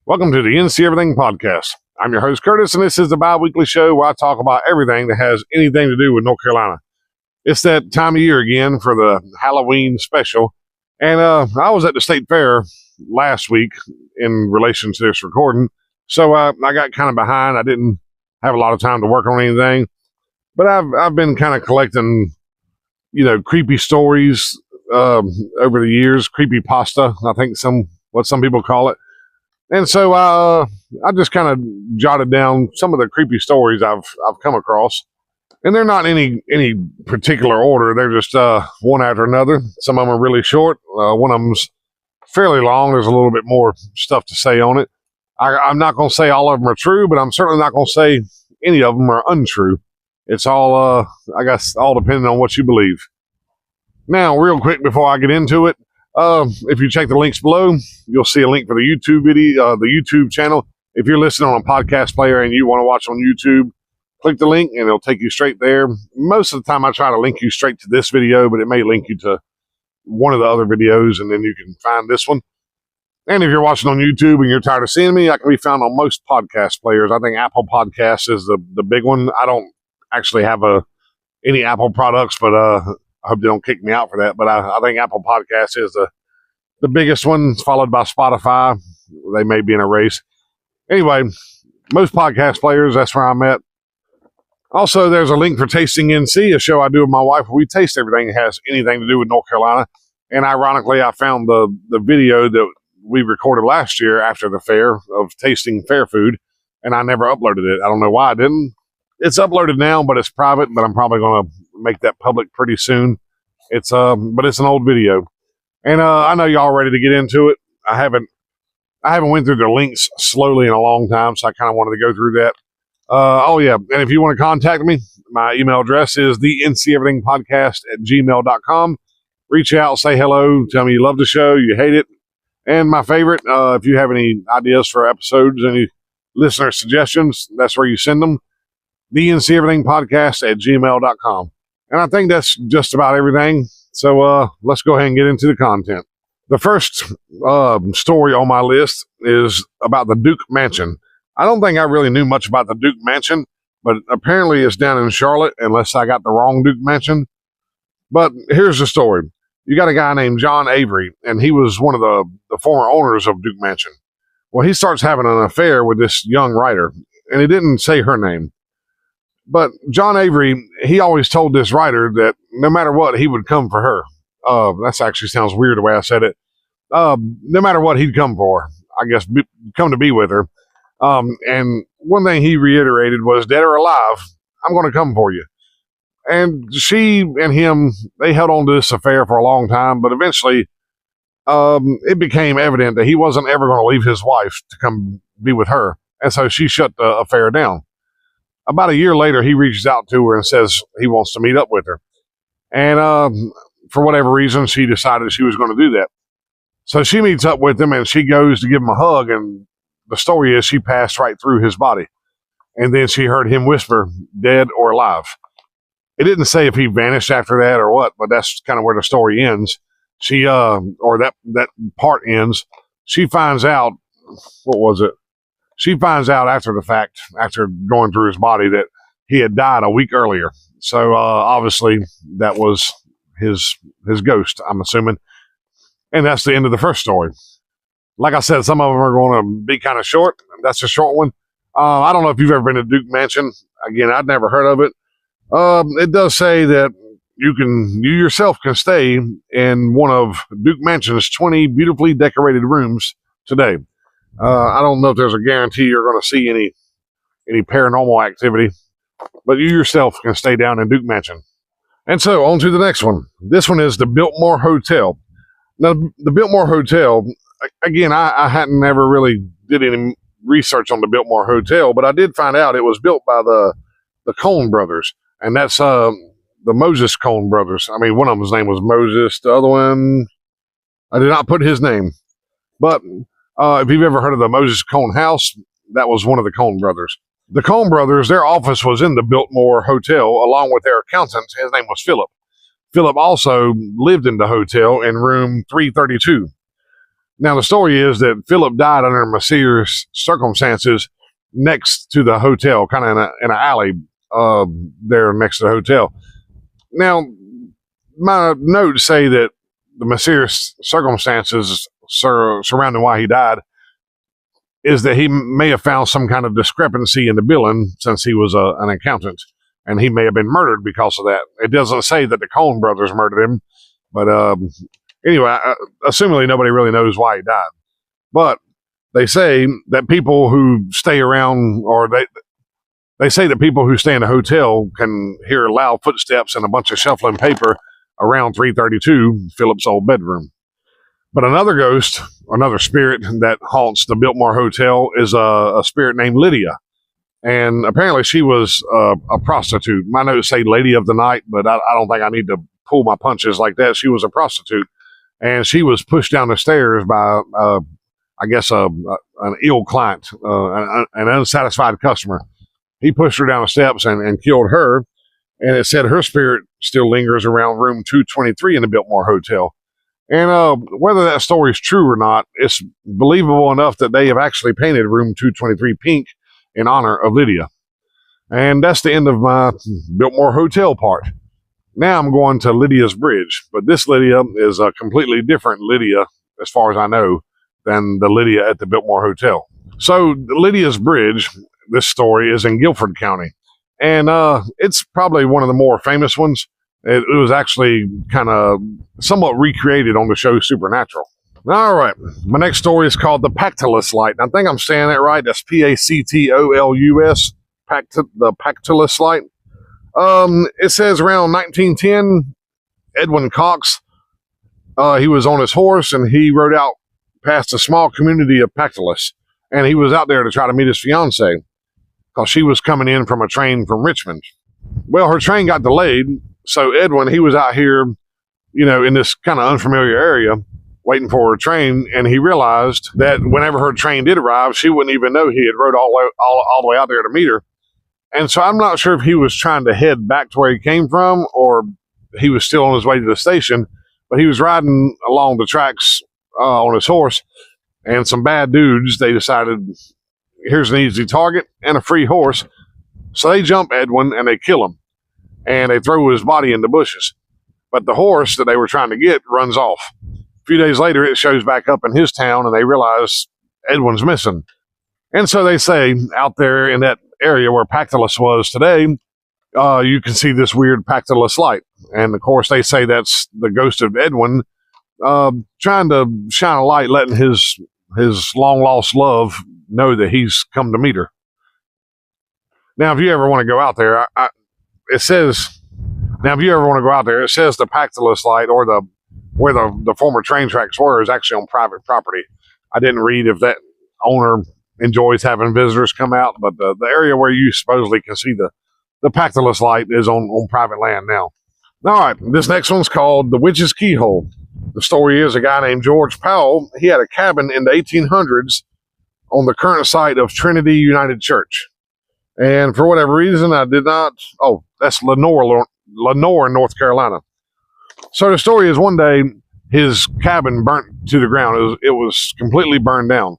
Welcome to the NC Everything Podcast. I'm your host, Curtis, and this is the bi-weekly show where I talk about everything that has anything to do with North Carolina. It's that time of year again for the Halloween special, and I was at the State Fair last week in relation to this recording, so I got kind of behind. I didn't have a lot of time to work on anything, but I've been kind of collecting, creepy stories over the years, creepy pasta, I think what some people call it. And so I just kind of jotted down some of the creepy stories I've come across, and they're not in any particular order. They're just one after another. Some of them are really short. One of them's fairly long. There's a little bit more stuff to say on it. I'm not going to say all of them are true, but I'm certainly not going to say any of them are untrue. It's all, I guess, all depending on what you believe. Now, real quick before I get into it, if you check the links below, you'll see a link for the YouTube video, the YouTube channel. If you're listening on a podcast player and you want to watch on YouTube, click the link and it'll take you straight there. Most of the time I try to link you straight to this video, but it may link you to one of the other videos and then you can find this one. And if you're watching on YouTube and you're tired of seeing me, I can be found on most podcast players. I think Apple Podcasts is the big one. I don't actually have any Apple products, but I hope they don't kick me out for that, but I think Apple Podcasts is the biggest one, followed by Spotify. They may be in a race. Anyway, most podcast players, that's where I'm at. Also, there's a link for Tasting NC, a show I do with my wife where we taste everything that has anything to do with North Carolina. And ironically, I found the video that we recorded last year after the fair of tasting fair food, and I never uploaded it. I don't know why I didn't. It's uploaded now, but it's private, but I'm probably going to make that public pretty soon. But it's an old video, and I know y'all ready to get into it. I haven't went through the links slowly in a long time, so I kind of wanted to go through that. And if you want to contact me, my email address is thenceverythingpodcast@gmail.com. Reach out, say hello, tell me you love the show, you hate it, and my favorite. If you have any ideas for episodes, any listener suggestions, that's where you send them. thenceverythingpodcast@gmail.com. And I think that's just about everything. So let's go ahead and get into the content. The first story on my list is about the Duke Mansion. I don't think I really knew much about the Duke Mansion, but apparently it's down in Charlotte, unless I got the wrong Duke Mansion. But here's the story. You got a guy named John Avery, and he was one of the former owners of Duke Mansion. Well, he starts having an affair with this young writer, and he didn't say her name. But John Avery, he always told this writer that no matter what, he would come for her. That actually sounds weird the way I said it. No matter what, he'd come for her. I guess come to be with her. And one thing he reiterated was, dead or alive, I'm going to come for you. And she and him, they held on to this affair for a long time, but eventually it became evident that he wasn't ever going to leave his wife to come be with her. And so she shut the affair down. About a year later, he reaches out to her and says he wants to meet up with her. And for whatever reason, she decided she was going to do that. So she meets up with him and she goes to give him a hug. And the story is she passed right through his body. And then she heard him whisper, dead or alive. It didn't say if he vanished after that or what, but that's kind of where the story ends. That part ends. She finds out, what was it? She finds out after the fact, after going through his body, that he had died a week earlier. So obviously that was his ghost, I'm assuming. And that's the end of the first story. Like I said, some of them are going to be kind of short. That's a short one. I don't know if you've ever been to Duke Mansion. Again, I'd never heard of it. It does say that you yourself can stay in one of Duke Mansion's 20 beautifully decorated rooms today. I don't know if there's a guarantee you're going to see any paranormal activity, but you yourself can stay down in Duke Mansion. And so on to the next one. This one is the Biltmore Hotel. Now, the Biltmore Hotel, again, I hadn't never really did any research on the Biltmore Hotel, but I did find out it was built by the Coen brothers, and that's the Moses Coen brothers. I mean, one of them's name was Moses. The other one, I did not put his name, but if you've ever heard of the Moses Coen house, that was one of the Coen brothers. The Coen brothers, their office was in the Biltmore Hotel, along with their accountant. His name was Philip. Philip also lived in the hotel in room 332. Now, the story is that Philip died under mysterious circumstances next to the hotel, kind of in an alley there next to the hotel. Now, my notes say that the mysterious circumstances surrounding why he died is that he may have found some kind of discrepancy in the billing since he was an accountant, and he may have been murdered because of that. It doesn't say that the Coen brothers murdered him, but anyway, assumingly nobody really knows why he died. But they say that people who stay around, or they say that people who stay in a hotel can hear loud footsteps and a bunch of shuffling paper around 332, Philip's old bedroom. But another ghost, another spirit that haunts the Biltmore Hotel is a spirit named Lydia. And apparently she was a prostitute. My notes say Lady of the Night, but I don't think I need to pull my punches like that. She was a prostitute. And she was pushed down the stairs by, I guess, an ill client, an unsatisfied customer. He pushed her down the steps and killed her. And it said her spirit still lingers around room 223 in the Biltmore Hotel. And whether that story is true or not, it's believable enough that they have actually painted room 223 pink in honor of Lydia. And that's the end of my Biltmore Hotel part. Now I'm going to Lydia's Bridge, but this Lydia is a completely different Lydia, as far as I know, than the Lydia at the Biltmore Hotel. So Lydia's Bridge, this story, is in Guilford County, and it's probably one of the more famous ones. It was actually kind of somewhat recreated on the show Supernatural. All right, my next story is called the Pactolus Light. I think I'm saying that right. That's Pactolus, the Pactolus Light. It says around 1910, Edwin Cox, he was on his horse and he rode out past a small community of Pactolus, and he was out there to try to meet his fiancée because she was coming in from a train from Richmond. Well, her train got delayed, so Edwin, he was out here, in this kind of unfamiliar area waiting for her train, and he realized that whenever her train did arrive, she wouldn't even know he had rode all the way out there to meet her. And so I'm not sure if he was trying to head back to where he came from or he was still on his way to the station, but he was riding along the tracks on his horse, and some bad dudes, they decided, here's an easy target and a free horse. So they jump Edwin and they kill him, and they throw his body in the bushes. But the horse that they were trying to get runs off. A few days later, it shows back up in his town, and they realize Edwin's missing. And so they say out there in that area where Pactolus was today, you can see this weird Pactolus light. And of course, they say that's the ghost of Edwin trying to shine a light, letting his long lost love know that he's come to meet her. Now, if you ever want to go out there, it says the Pactolus Light, or where the former train tracks were, is actually on private property. I didn't read if that owner enjoys having visitors come out, but the area where you supposedly can see the Pactolus Light is on private land now. All right, this next one's called the Witches Keyhole. The story is a guy named George Powell. He had a cabin in the 1800s on the current site of Trinity United Church. And for whatever reason, I did not. Oh, that's Lenore, North Carolina. So the story is, one day his cabin burnt to the ground. It was completely burned down.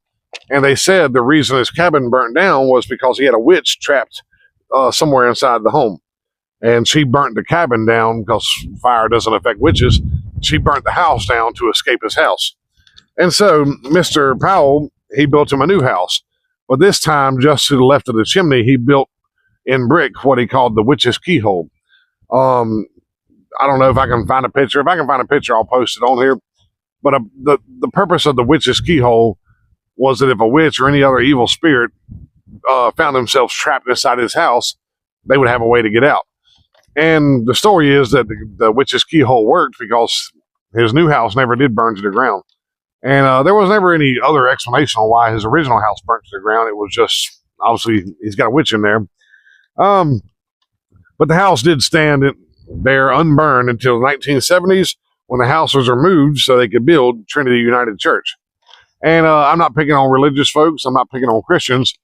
And they said the reason his cabin burnt down was because he had a witch trapped somewhere inside the home. And she burnt the cabin down because fire doesn't affect witches. She burnt the house down to escape his house. And so Mr. Powell, he built him a new house. But this time, just to the left of the chimney, he built in brick what he called the Witches Keyhole. I don't know if I can find a picture. If I can find a picture, I'll post it on here. But the purpose of the Witches Keyhole was that if a witch or any other evil spirit found themselves trapped inside his house, they would have a way to get out. And the story is that the Witches Keyhole worked because his new house never did burn to the ground. And there was never any other explanation on why his original house burnt to the ground. It was just, obviously, he's got a witch in there. But the house did stand there unburned until the 1970s, when the house was removed so they could build Trinity United Church. And I'm not picking on religious folks. I'm not picking on Christians.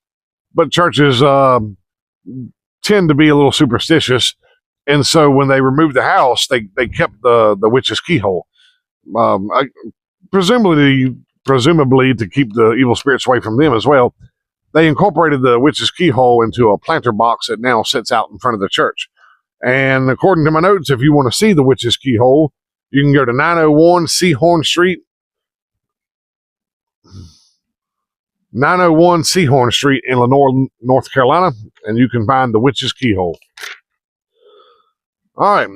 But churches tend to be a little superstitious. And so when they removed the house, they kept the Witches Keyhole. Presumably presumably to keep the evil spirits away from them as well, they incorporated the Witches Keyhole into a planter box that now sits out in front of the church. And according to my notes, if you want to see the Witches Keyhole, you can go to 901 Seahorn Street. 901 Seahorn Street in Lenore, North Carolina, and you can find the Witches Keyhole. All right,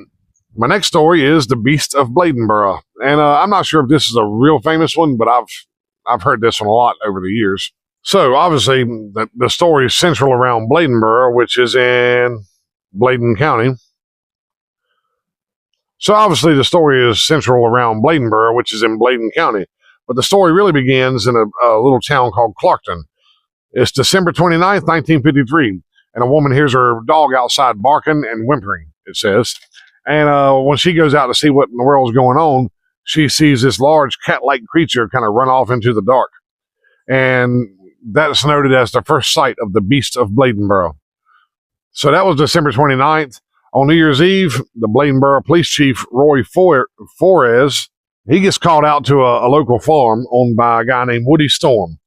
my next story is the Beast of Bladenboro, and I'm not sure if this is a real famous one, but I've heard this one a lot over the years. So obviously, the story is central around Bladenboro, which is in Bladen County. So obviously, the story is central around Bladenboro, which is in Bladen County. But the story really begins in a little town called Clarkton. It's December 29th, 1953, and a woman hears her dog outside barking and whimpering, it says. And when she goes out to see what in the world is going on, she sees this large cat-like creature kind of run off into the dark. And that's noted as the first sight of the Beast of Bladenboro. So that was December 29th. On New Year's Eve, the Bladenboro Police Chief, Roy Flores, he gets called out to a local farm owned by a guy named Woody Storm.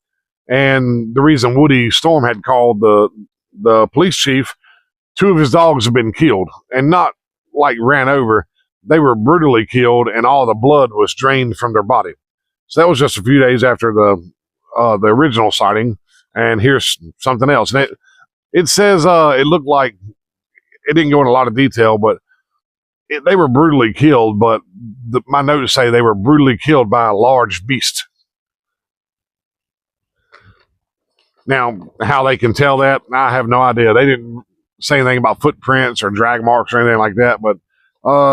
And the reason Woody Storm had called the police chief, 2 of his dogs have been killed. And not like ran over. They were brutally killed, and all the blood was drained from their body. So that was just a few days after the original sighting. And here's something else. And it says it looked like, it didn't go into a lot of detail, but they were brutally killed, but my notes say they were brutally killed by a large beast. Now, how they can tell that, I have no idea. They didn't say anything about footprints or drag marks or anything like that, but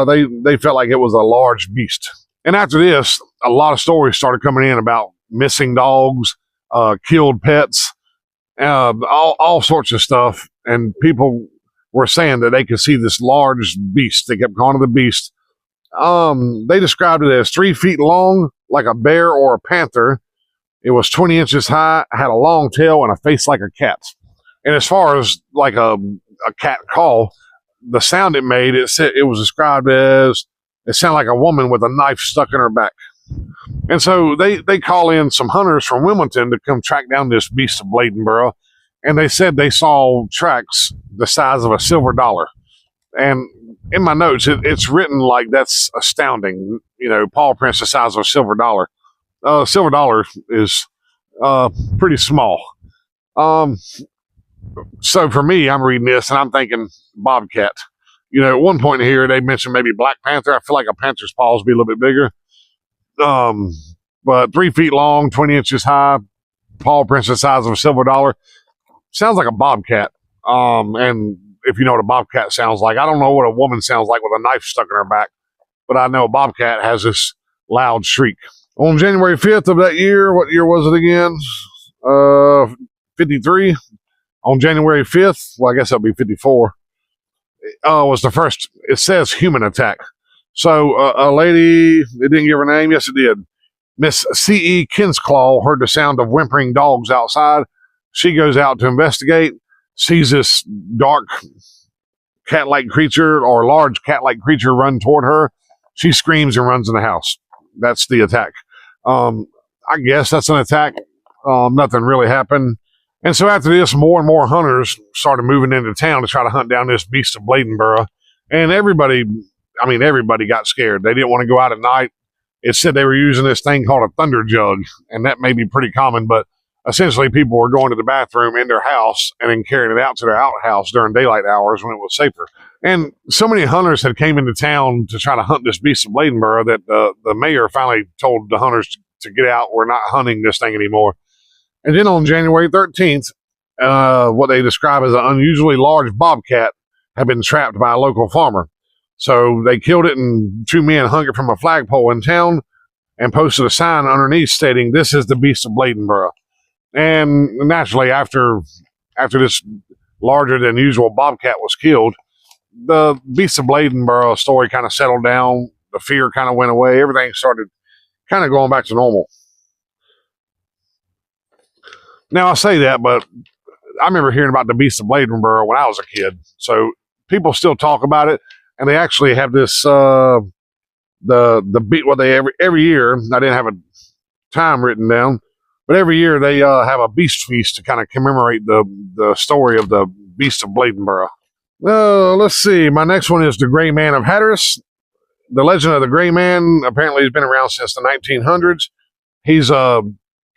they felt like it was a large beast. And after this, a lot of stories started coming in about missing dogs, killed pets, all sorts of stuff, and people were saying that they could see this large beast. They kept calling it the beast. They described it as 3 feet long, like a bear or a panther. It was 20 inches high, had a long tail, and a face like a cat. And as far as like a cat call, the sound it made, it was described as, it sounded like a woman with a knife stuck in her back. And so they call in some hunters from Wilmington to come track down this Beast of Bladenboro. And they said they saw tracks the size of a silver dollar. And in my notes, it's written like that's astounding. You know, paw prints the size of a silver dollar. Silver dollar is pretty small. So for me, I'm reading this and I'm thinking bobcat. You know, at one point here, they mentioned maybe Black Panther. I feel like a panther's paws would be a little bit bigger. But 3 feet long, 20 inches high, paw prints the size of a silver dollar. Sounds like a bobcat. And if you know what a bobcat sounds like, I don't know what a woman sounds like with a knife stuck in her back, but I know a bobcat has this loud shriek. On January 5th of that year, what year was it again? 53. On January 5th, well, I guess that'll be 54, was the first, it says human attack. So a lady, it didn't give her name. Yes, it did. Miss C.E. Kinsclaw heard the sound of whimpering dogs outside. She goes out to investigate, sees this dark cat-like creature or large cat-like creature run toward her. She screams and runs in the house. That's the attack. I guess that's an attack. Nothing really happened. And so after this, more and more hunters started moving into town to try to hunt down this Beast of Bladenboro. And everybody got scared. They didn't want to go out at night. It said they were using this thing called a thunder jug, and that may be pretty common, but essentially people were going to the bathroom in their house and then carrying it out to their outhouse during daylight hours when it was safer. And so many hunters had came into town to try to hunt this Beast of Bladenboro that the mayor finally told the hunters to get out. We're not hunting this thing anymore. And then on January 13th, what they describe as an unusually large bobcat had been trapped by a local farmer. So they killed it, and 2 men hung it from a flagpole in town and posted a sign underneath stating, "This is the Beast of Bladenboro." And naturally, after this larger than usual bobcat was killed, the Beast of Bladenboro story kind of settled down. The fear kind of went away. Everything started kind of going back to normal. Now, I say that, but I remember hearing about the Beast of Bladenboro when I was a kid. So people still talk about it, and they actually have this every year. I didn't have time written down. But every year they have a beast feast to kind of commemorate the story of the Beast of Bladenboro. Let's see. My next one is the Gray Man of Hatteras. The legend of the Gray Man apparently has been around since the 1900s. He's a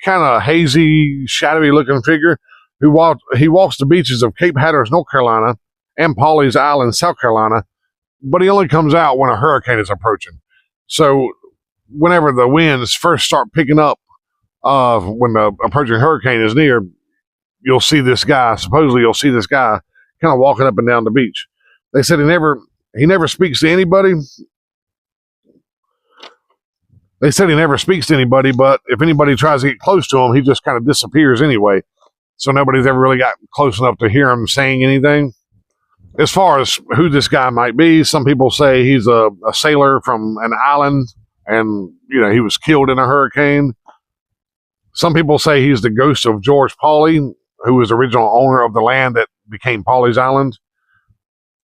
kind of hazy, shadowy-looking figure who walks the beaches of Cape Hatteras, North Carolina, and Pawleys Island, South Carolina, but he only comes out when a hurricane is approaching. So whenever the winds first start picking up, when the approaching hurricane is near, supposedly you'll see this guy kind of walking up and down the beach. They said he never speaks to anybody. They said he never speaks to anybody, but if anybody tries to get close to him, he just kind of disappears anyway. So nobody's ever really got close enough to hear him saying anything. As far as who this guy might be, some people say he's a sailor from an island and, he was killed in a hurricane. Some people say he's the ghost of George Pawley, who was the original owner of the land that became Pawleys Island.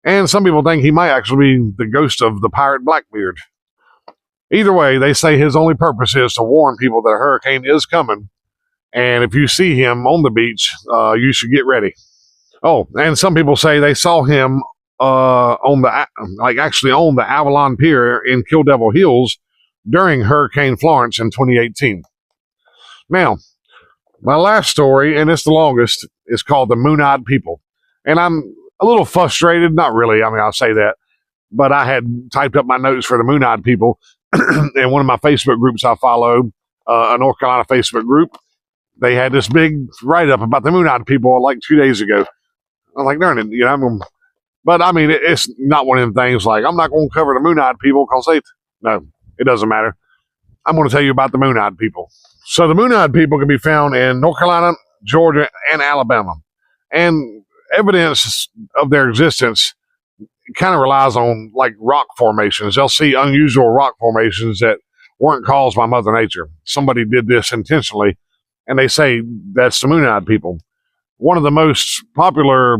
And some people think he might actually be the ghost of the pirate Blackbeard. Either way, they say his only purpose is to warn people that a hurricane is coming. And if you see him on the beach, you should get ready. Oh, and some people say they saw him on the Avalon Pier in Kill Devil Hills during Hurricane Florence in 2018. Now, my last story, and it's the longest, is called The Moon-Eyed People. And I'm a little frustrated. Not really. I'll say that. But I had typed up my notes for The Moon-Eyed People. In one of my Facebook groups I follow, a North Carolina Facebook group, they had this big write-up about the Moon-Eyed People like 2 days ago. I'm like, darn it, but it's not one of them things like, I'm not going to cover the Moon-Eyed People because no, it doesn't matter. I'm going to tell you about the Moon-Eyed People. So the Moon-Eyed People can be found in North Carolina, Georgia, and Alabama. And evidence of their existence kind of relies on like rock formations. They'll see unusual rock formations that weren't caused by Mother Nature. Somebody did this intentionally, and they say that's the Moon-Eyed People. One of the most popular,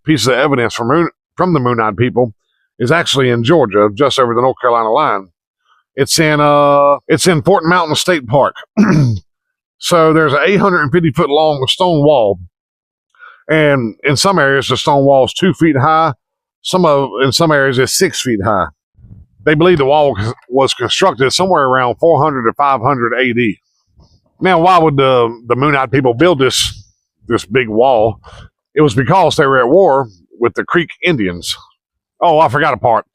pieces of evidence from the Moon-Eyed People is actually in Georgia, just over the North Carolina line. It's in Fort Mountain State Park. So there's an 850-foot long stone wall, and in some areas the stone wall is 2 feet high. In some areas it's 6 feet high. They believe the wall was constructed somewhere around 400 to 500 AD. Now, why would the Moon-Eyed People build this big wall? It was because they were at war with the Creek Indians. Oh, I forgot a part.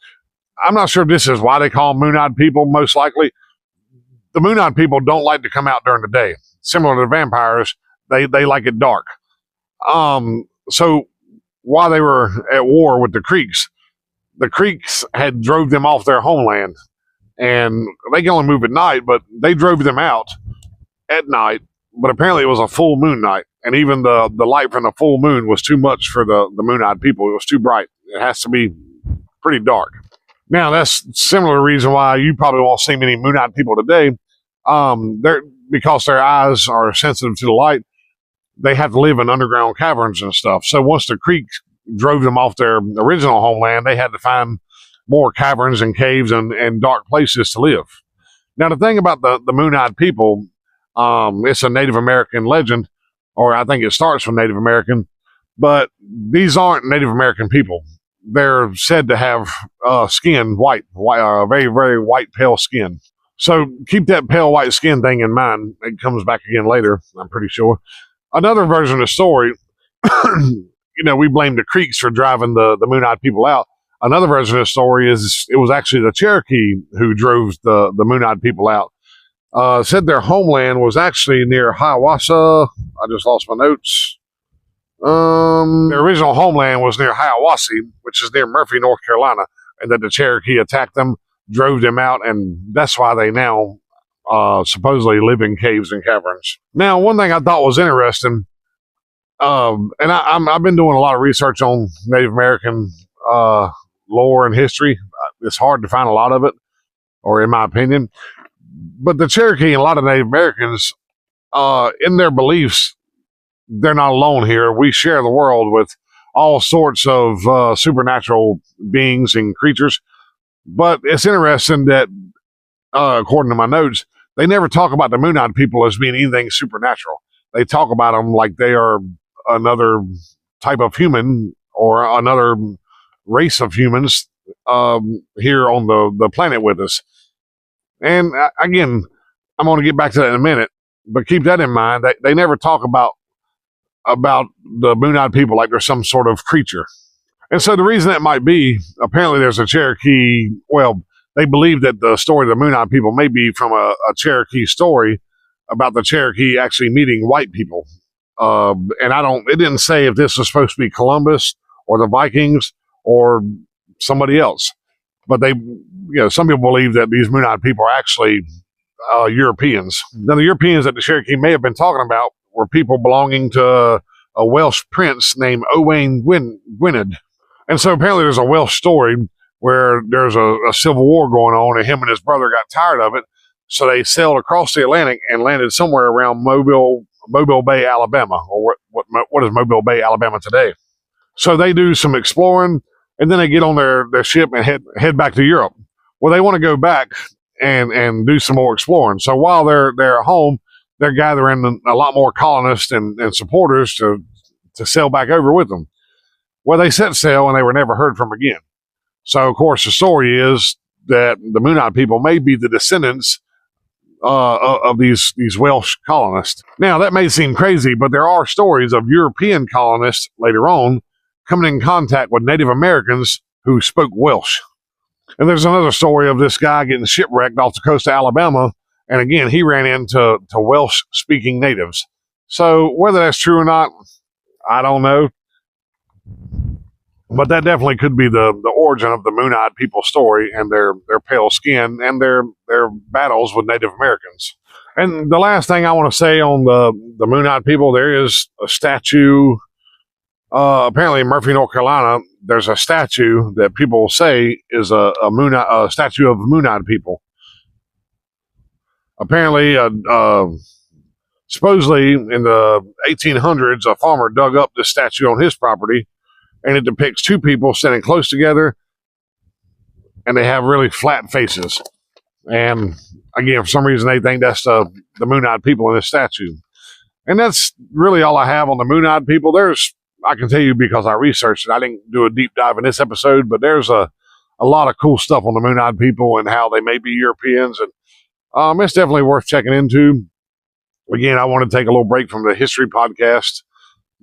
I'm not sure if this is why they call them Moon-Eyed People, most likely. The Moon-Eyed People don't like to come out during the day. Similar to vampires, they like it dark. So while they were at war with the Creeks had drove them off their homeland. And they can only move at night, but they drove them out at night. But apparently it was a full moon night. And even the light from the full moon was too much for the Moon-Eyed People. It was too bright. It has to be pretty dark. Now, that's similar reason why you probably won't see many Moon-Eyed People today. Because their eyes are sensitive to the light, they have to live in underground caverns and stuff. So once the Creeks drove them off their original homeland, they had to find more caverns and caves and dark places to live. Now, the thing about the Moon-Eyed People, it's a Native American legend, or I think it starts from Native American, but these aren't Native American people. They're said to have skin, white, very, very white, pale skin. So keep that pale white skin thing in mind. It comes back again later, I'm pretty sure. Another version of the story, we blame the Creeks for driving the Moon-Eyed People out. Another version of the story is it was actually the Cherokee who drove the Moon-Eyed People out. Said their homeland was actually near Hiawassee. I just lost my notes. Their original homeland was near Hiawassee, which is near Murphy, North Carolina, and that the Cherokee attacked them, drove them out, and that's why they now supposedly live in caves and caverns. Now, one thing I thought was interesting, and I've been doing a lot of research on Native American lore and history. It's hard to find a lot of it, or in my opinion. But the Cherokee and a lot of Native Americans, in their beliefs, they're not alone here. We share the world with all sorts of supernatural beings and creatures. But it's interesting that, according to my notes, they never talk about the Moon-Eyed people as being anything supernatural. They talk about them like they are another type of human or another race of humans here on the planet with us. And again, I'm going to get back to that in a minute, but keep that in mind. They never talk about the Moon-Eyed people like they're some sort of creature. And so the reason that might be, apparently there's a Cherokee, well, they believe that the story of the Moon-Eyed people may be from a Cherokee story about the Cherokee actually meeting white people. And it didn't say if this was supposed to be Columbus or the Vikings or somebody else. But some people believe that these Moon-Eyed people are actually Europeans. Now, the Europeans that the Cherokee may have been talking about were people belonging to a Welsh prince named Owain Gwynedd. And so apparently there's a Welsh story where there's a civil war going on, and him and his brother got tired of it, so they sailed across the Atlantic and landed somewhere around Mobile Bay, Alabama, or what is Mobile Bay, Alabama today. So they do some exploring, and then they get on their ship and head back to Europe. Well, they want to go back and do some more exploring. So while they're at home, they're gathering a lot more colonists and supporters to sail back over with them. Well, they set sail and they were never heard from again. So, of course, the story is that the Moon-Eyed people may be the descendants of these Welsh colonists. Now, that may seem crazy, but there are stories of European colonists later on coming in contact with Native Americans who spoke Welsh. And there's another story of this guy getting shipwrecked off the coast of Alabama, and again, he ran into Welsh-speaking natives. So whether that's true or not, I don't know. But that definitely could be the origin of the Moon-Eyed people story and their pale skin and their battles with Native Americans. And the last thing I want to say on the Moon-Eyed people, there is a statue. Apparently in Murphy, North Carolina, there's a statue that people say is a statue of Moon-Eyed people. Apparently, supposedly in the 1800s, a farmer dug up this statue on his property, and it depicts two people standing close together, and they have really flat faces. And again, for some reason, they think that's the Moon-Eyed people in this statue. And that's really all I have on the Moon-Eyed people. I can tell you because I researched it. I didn't do a deep dive in this episode, but there's a lot of cool stuff on the Moon-Eyed people and how they may be Europeans. And it's definitely worth checking into. Again, I want to take a little break from the history podcast.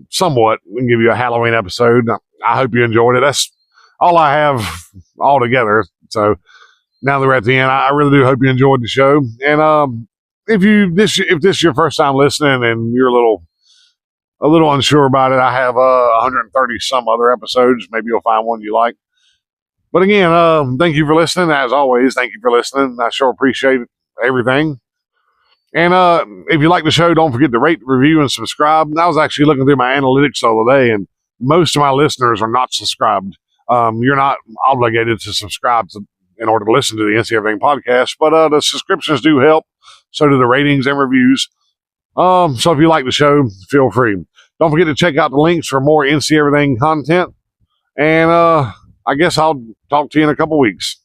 Somewhat. We can give you a Halloween episode. I hope you enjoyed it. That's all I have all together. So now that we're at the end, I really do hope you enjoyed the show. And if this is your first time listening and you're a little unsure about it, I have 130 some other episodes. Maybe you'll find one you like. But again, thank you for listening. As always, thank you for listening. I sure appreciate everything. And if you like the show, don't forget to rate, review, and subscribe. And I was actually looking through my analytics the other day, and most of my listeners are not subscribed. You're not obligated to subscribe in order to listen to the NC Everything podcast, but the subscriptions do help. So do the ratings and reviews. So if you like the show, feel free. Don't forget to check out the links for more NC Everything content. And I guess I'll talk to you in a couple weeks.